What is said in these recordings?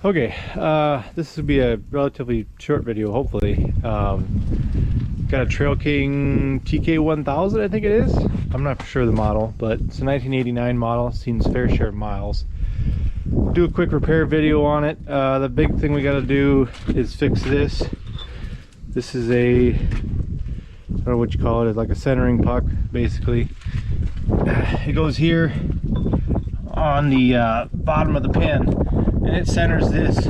Okay, this will be a relatively short video, hopefully. Got a Trail King TK1000, I think it is. I'm not for sure the model, but it's a 1989 model. Seen its fair share of miles. Do a quick repair video on it. The big thing we got to do is fix this. This is a, I don't know what you call it, it's like a centering puck, basically. It goes here on the bottom of the pin, and it centers this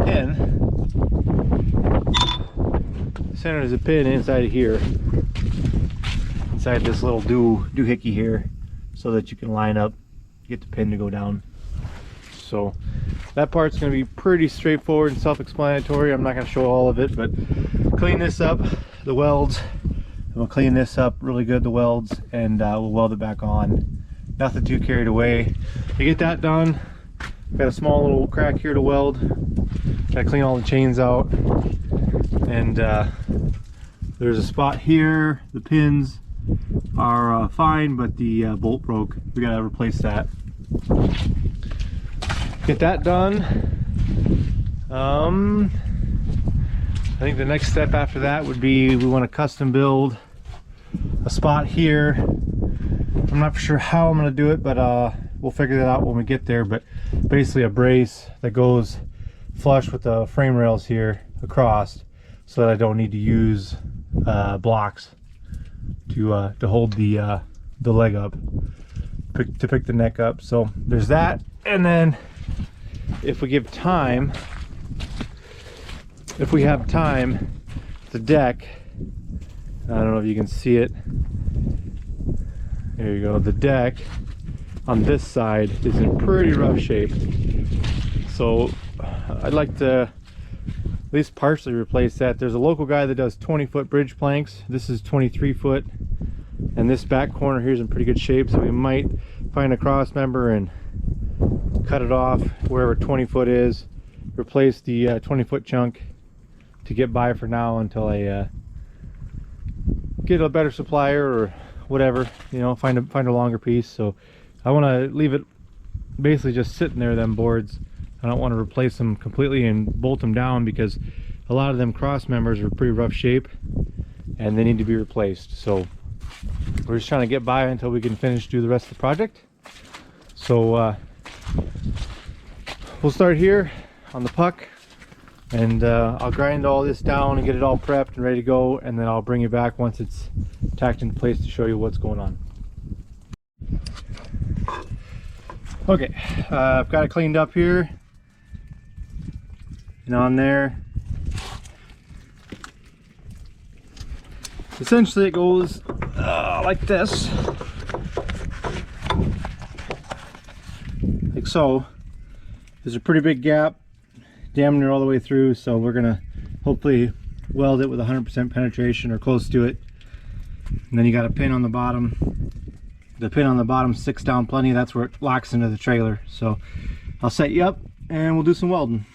pin. Centers the pin inside of here, inside this little doohickey here, so that you can line up, get the pin to go down. So that part's going to be pretty straightforward and self-explanatory. I'm not going to show all of it, but clean this up, the welds. We'll clean this up really good, the welds, and we'll weld it back on. Nothing too carried away. To get that done, got a small little crack here to weld. Gotta clean all the chains out, and there's a spot here. The pins are fine, but the bolt broke. We gotta replace that. Get that done. I think the next step after that would be we want to custom build a spot here. I'm not for sure how I'm going to do it, but we'll figure that out when we get there. But basically a brace that goes flush with the frame rails here across, so that I don't need to use blocks to hold the leg up, to pick the neck up. So there's that. And then if we have time, the deck, I don't know if you can see it, there you go, the deck on this side is in pretty rough shape. So I'd like to at least partially replace that. There's a local guy that does 20-foot bridge planks. This is 23 foot, and this back corner here is in pretty good shape, so we might find a cross member and cut it off wherever 20 foot is, replace the 20-foot chunk to get by for now until I get a better supplier or whatever, you know, find a longer piece. So I want to leave it basically just sitting there, them boards. I don't want to replace them completely and bolt them down, because a lot of them cross members are pretty rough shape and they need to be replaced. So we're just trying to get by until we can do the rest of the project. So we'll start here on the puck, and I'll grind all this down and get it all prepped and ready to go, and then I'll bring you back once it's tacked into place to show you what's going on. Okay, I've got it cleaned up here and on there. Essentially it goes like this, like so. There's a pretty big gap, damn near all the way through, so we're gonna hopefully weld it with 100% penetration or close to it. And then you got a pin on the bottom. The pin on the bottom sticks down plenty. That's where it locks into the trailer. So I'll set you up and we'll do some welding.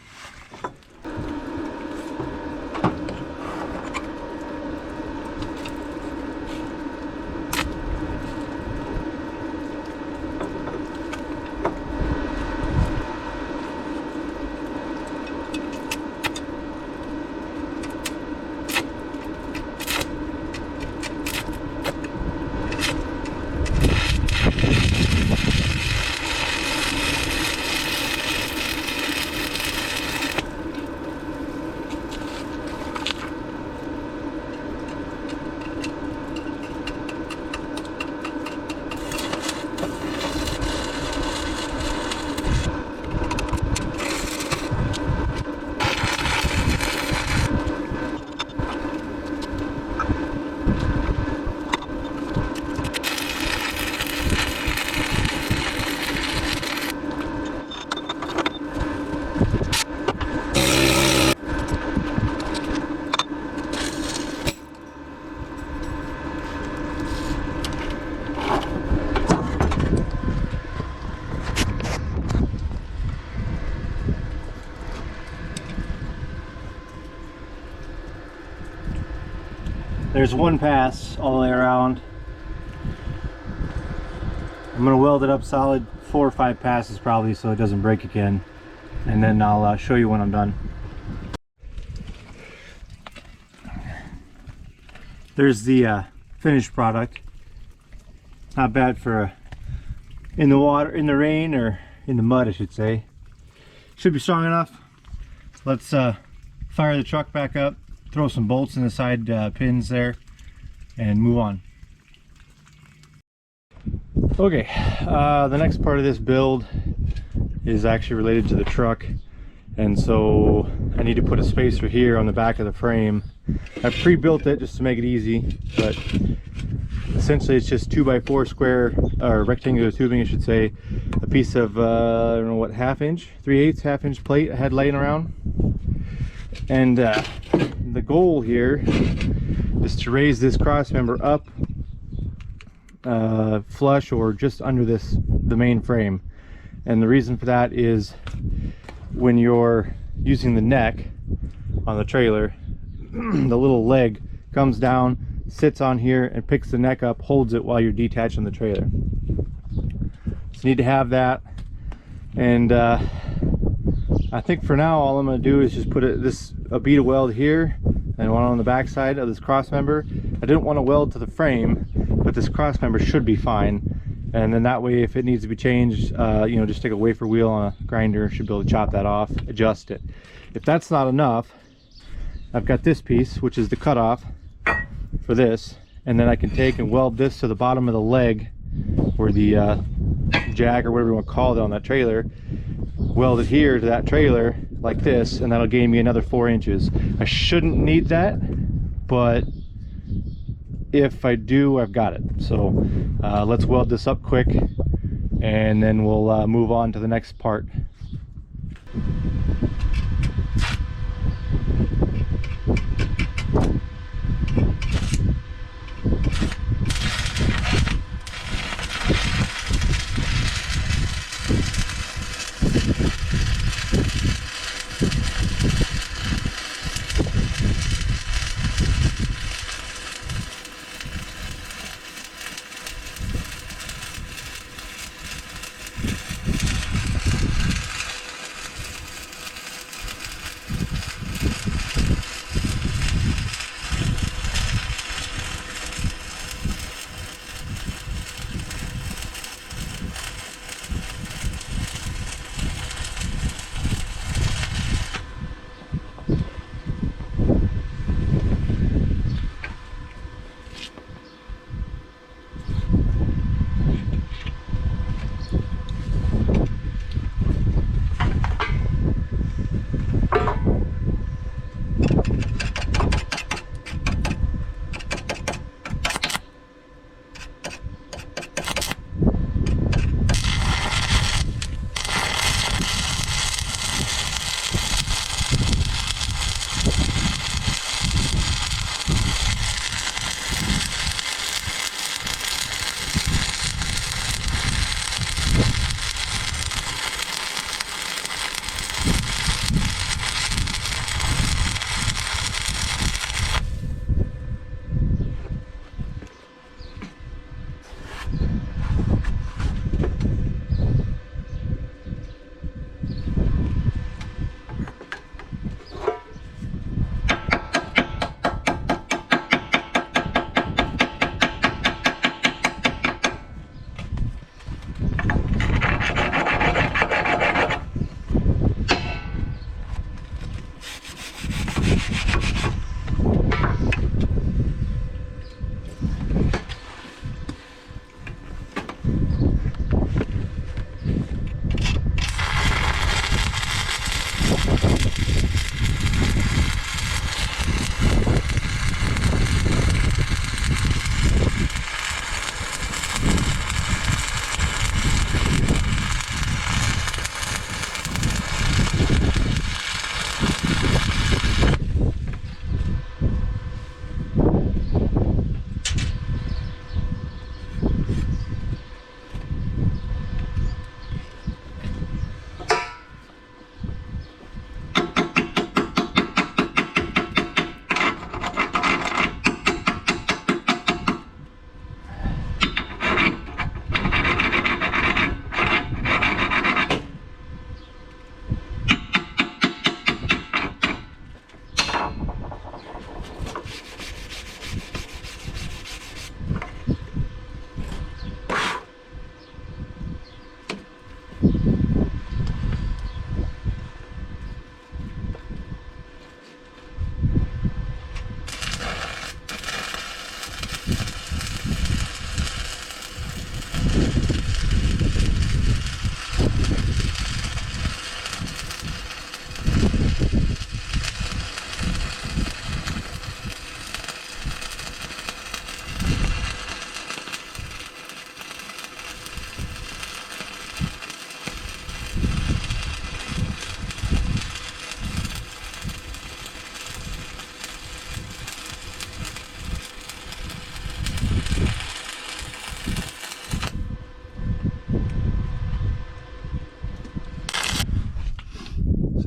There's one pass all the way around. I'm going to weld it up solid 4 or 5 passes probably so it doesn't break again. and then I'll show you when I'm done. There's the finished product. Not bad for in the water, in the rain, or in the mud I should say. Should be strong enough. Let's fire the truck back up, throw some bolts in the side pins there, and move on. Okay, the next part of this build is actually related to the truck, and so I need to put a spacer here on the back of the frame. I've pre-built it just to make it easy, but essentially it's just 2x4 square or rectangular tubing I should say, a piece of I don't know what, 1/2 inch, 3/8 1/2 inch plate I had laying around, and the goal here is to raise this cross member up flush or just under the main frame. And the reason for that is when you're using the neck on the trailer, the little leg comes down, sits on here and picks the neck up, holds it while you're detaching the trailer. So you need to have that. And I think for now all I'm going to do is just put a bead of weld here and one on the back side of this cross member. I didn't want to weld to the frame, but this cross member should be fine. And then that way if it needs to be changed, you know, just take a wafer wheel on a grinder, should be able to chop that off, adjust it. If that's not enough, I've got this piece, which is the cutoff for this, and then I can take and weld this to the bottom of the leg, or the jack or whatever you want to call it on that trailer, weld it here to that trailer like this, and that'll gain me another 4 inches. I shouldn't need that, but if I do, I've got it. So let's weld this up quick, and then we'll move on to the next part.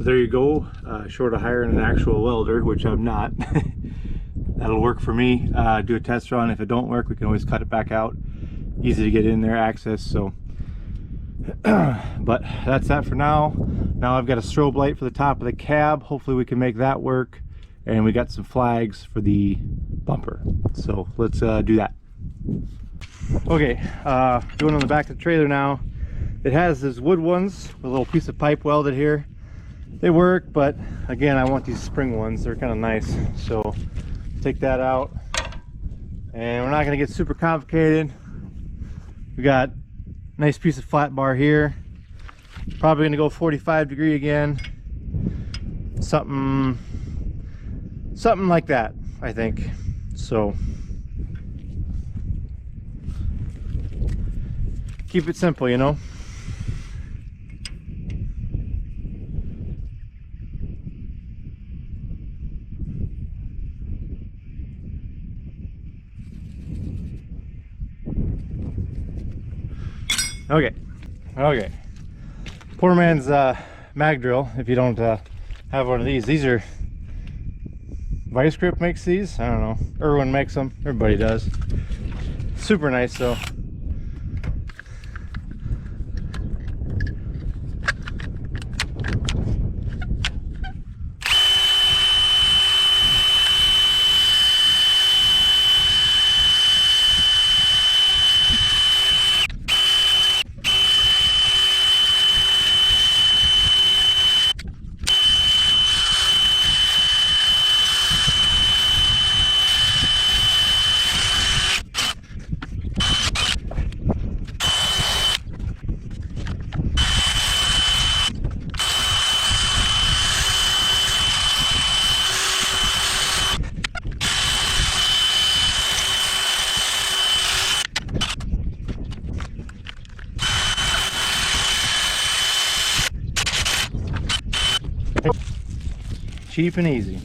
So there you go, short of hiring an actual welder, which I'm not. That'll work for me. Do a test run. If it don't work, we can always cut it back out. Easy to get in there, access. So but that's that for now. Now I've got a strobe light for the top of the cab. Hopefully we can make that work. And we got some flags for the bumper. So let's do that. Okay, going on the back of the trailer now. It has these wood ones with a little piece of pipe welded here. They work, but again, I want these spring ones. They're kind of nice. So take that out. And we're not gonna get super complicated. We got a nice piece of flat bar here. Probably gonna go 45 degree again. Something like that, I think. So keep it simple, you know. Okay. Poor man's mag drill. If you don't have one of these are Vice Grip makes these. I don't know. Irwin makes them. Everybody does. Super nice though. Cheap and easy.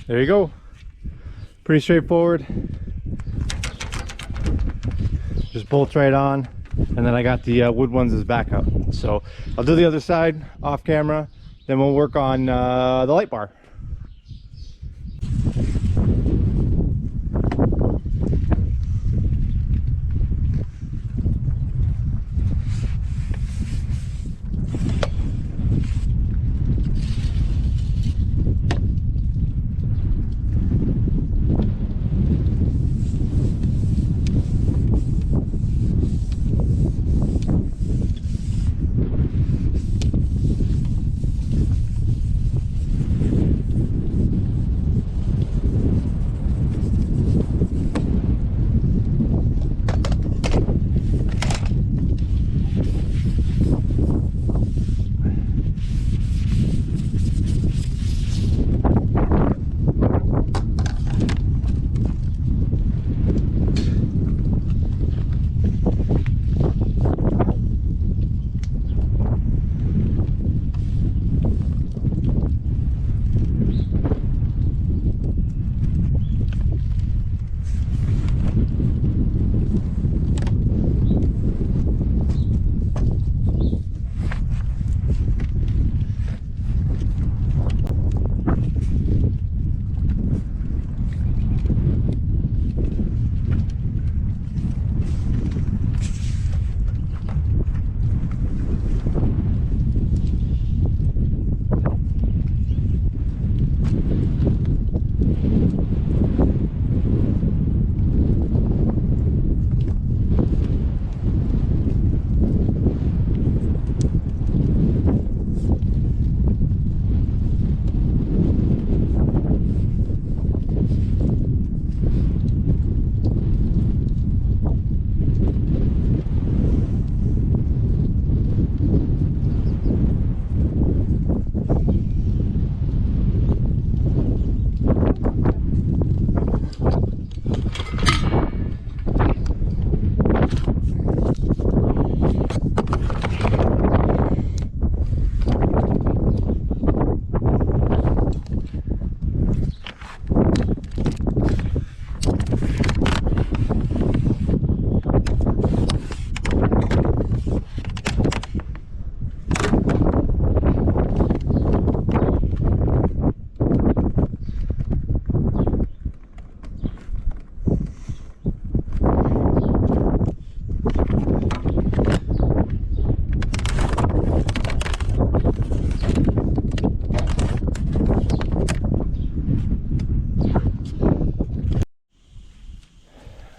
there you go. Pretty straightforward. Just bolts right on, and then I got the wood ones as backup. So I'll do the other side off camera, then we'll work on the light bar.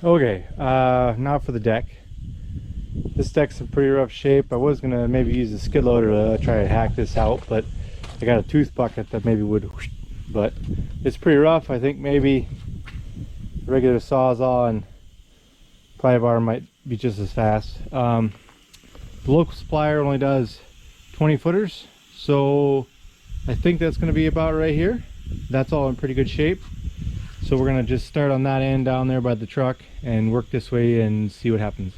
Okay, now for the deck. This deck's in pretty rough shape. I was gonna maybe use a skid loader to try to hack this out, but I got a tooth bucket that maybe would, but it's pretty rough. I think maybe a regular Sawzall and ply bar might be just as fast. The local supplier only does 20 footers, so I think that's gonna be about right here. That's all in pretty good shape. So we're gonna just start on that end down there by the truck and work this way and see what happens.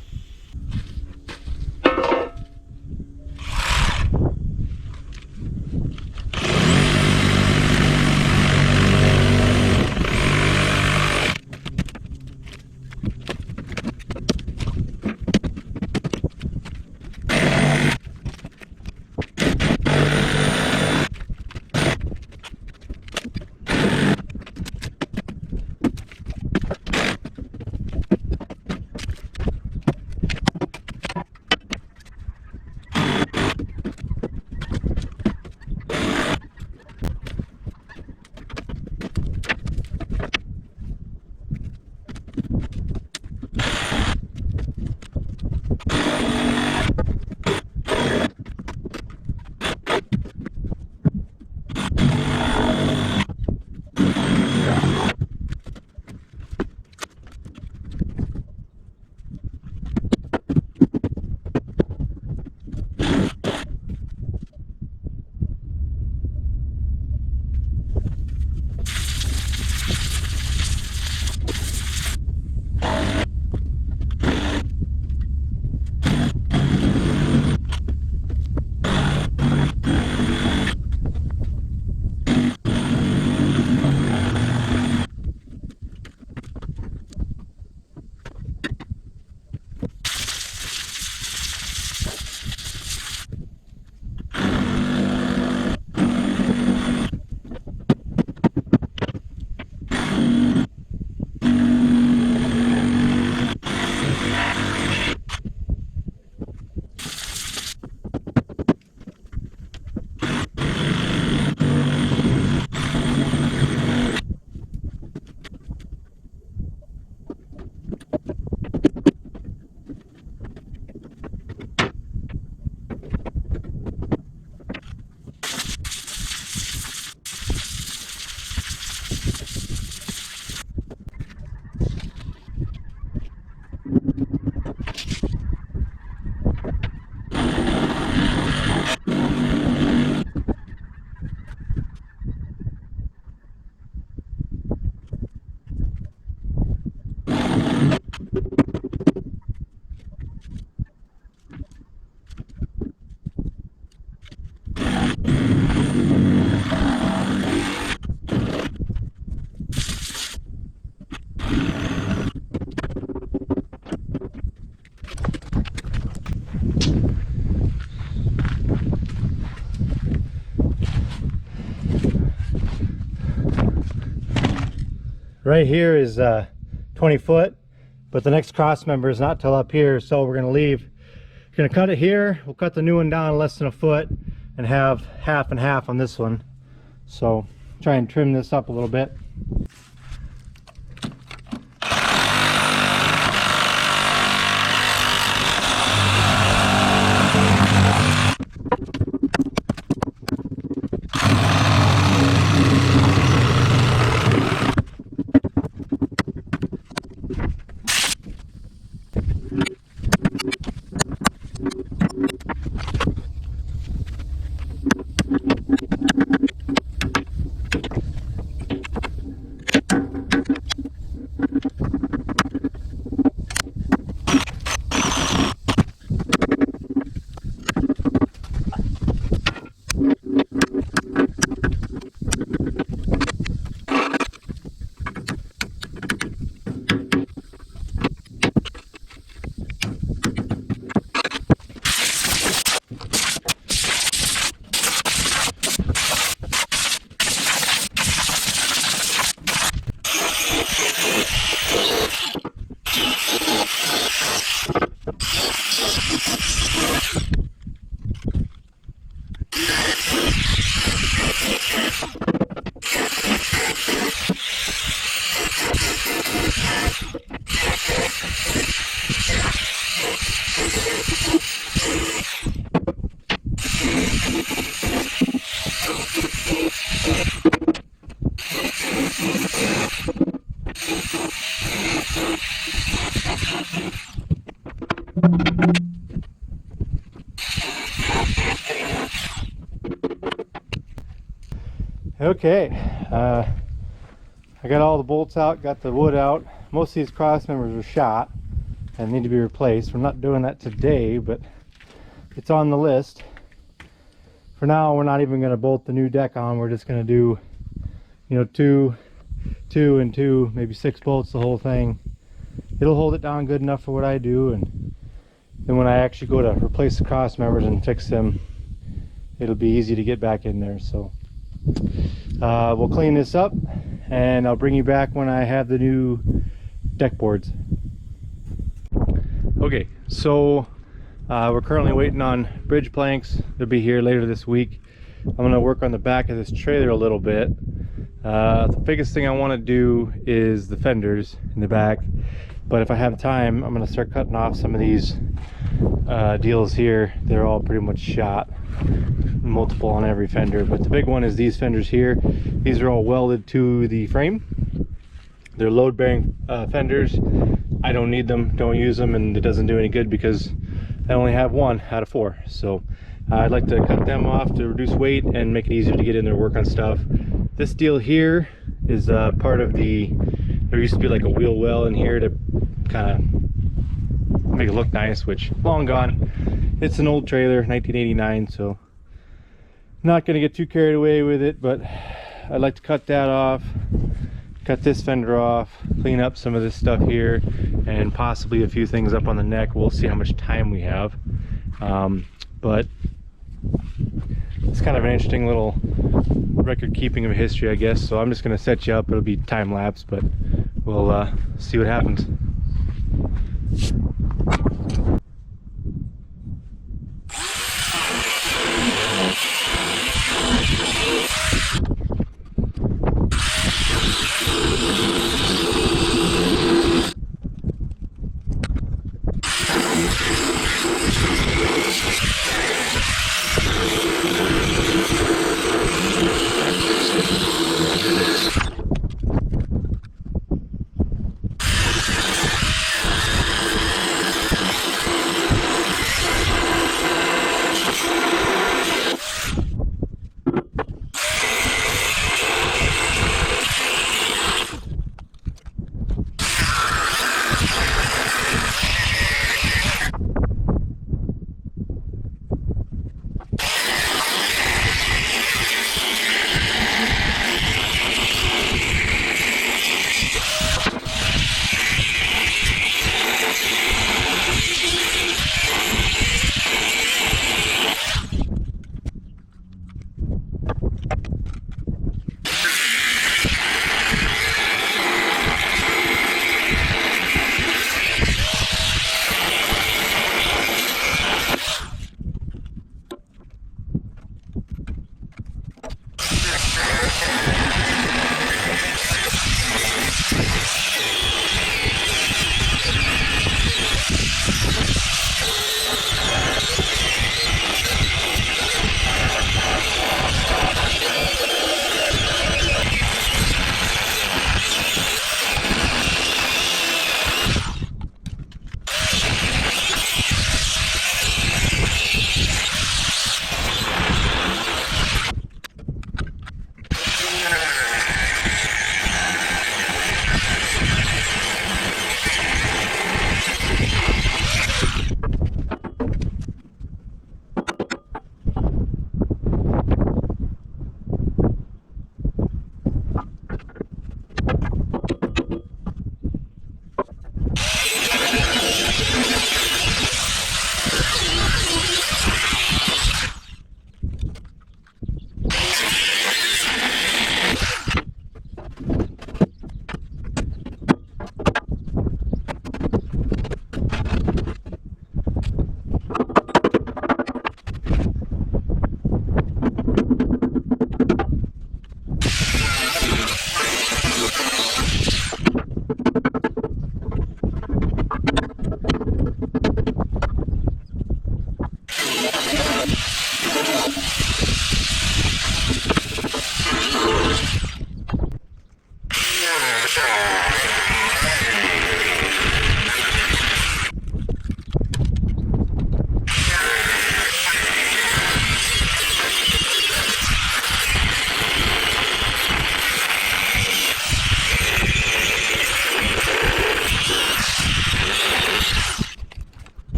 right here is 20 foot, but the next cross member is not till up here, so we're gonna leave. We're gonna cut it here. We'll cut the new one down less than a foot and have half and half on this one. So try and trim this up a little bit. Okay, I got all the bolts out, got the wood out. Most of these cross members are shot and need to be replaced. We're not doing that today, but it's on the list. For now, we're not even going to bolt the new deck on. We're just going to do, you know, two and two, maybe 6 bolts, the whole thing. It'll hold it down good enough for what I do, and then when I actually go to replace the cross members and fix them, it'll be easy to get back in there. So we'll clean this up and I'll bring you back when I have the new deck boards. Okay, so we're currently waiting on bridge planks. They'll be here later this week. I'm going to work on the back of this trailer a little bit. The biggest thing I want to do is the fenders in the back, but if I have time, I'm going to start cutting off some of these deals here. They're all pretty much shot, multiple on every fender, but the big one is these fenders here. These are all welded to the frame. They're load bearing fenders. I don't need them, don't use them, and it doesn't do any good because I only have 1 out of 4. So I'd like to cut them off to reduce weight and make it easier to get in there and work on stuff. This deal here is part of the, there used to be like a wheel well in here to kind of make it look nice, which long gone. It's an old trailer, 1989, so not going to get too carried away with it, but I'd like to cut that off, cut this fender off, clean up some of this stuff here, and possibly a few things up on the neck. We'll see how much time we have, but it's kind of an interesting little record keeping of history, I guess. So I'm just going to set you up. It'll be time lapse, but we'll see what happens.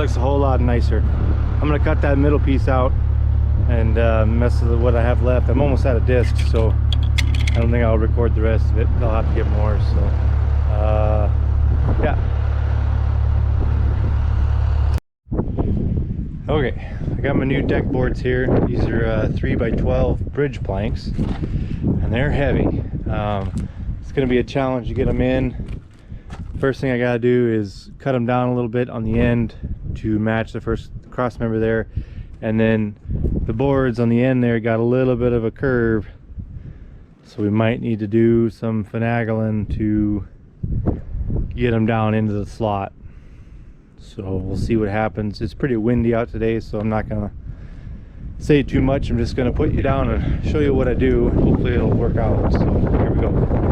looks a whole lot nicer. I'm gonna cut that middle piece out and mess with what I have left. I'm almost out of disc, so I don't think I'll record the rest of it. I'll have to get more, so yeah. Okay, I got my new deck boards here. These are 3x12 bridge planks, and they're heavy. It's gonna be a challenge to get them in. First thing I gotta do is cut them down a little bit on the end to match the first cross member there, and then the boards on the end there got a little bit of a curve, so we might need to do some finagling to get them down into the slot. So we'll see what happens. It's pretty windy out today, so I'm not gonna say too much. I'm just gonna put you down and show you what I do. Hopefully it'll work out. So here we go.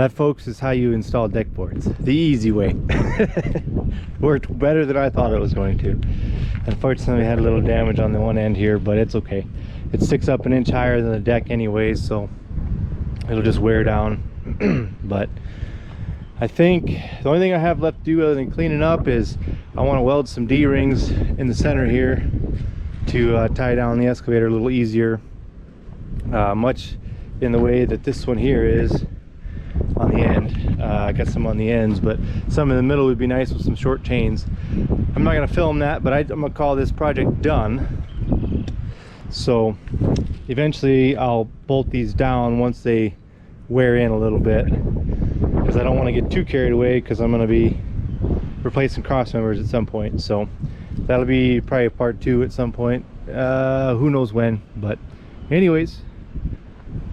that, folks, is how you install deck boards the easy way. Worked better than I thought it was going to. Unfortunately, I had a little damage on the one end here, but it's okay. It sticks up an inch higher than the deck anyways, so it'll just wear down. But I think the only thing I have left to do other than cleaning up is I want to weld some D-rings in the center here to tie down the excavator a little easier, much in the way that this one here is on the end. I got some on the ends, but some in the middle would be nice with some short chains. I'm not going to film that, but I'm going to call this project done. So eventually I'll bolt these down once they wear in a little bit, because I don't want to get too carried away, because I'm going to be replacing cross members at some point. So that'll be probably part 2 at some point, who knows when. But anyways,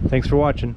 thanks for watching.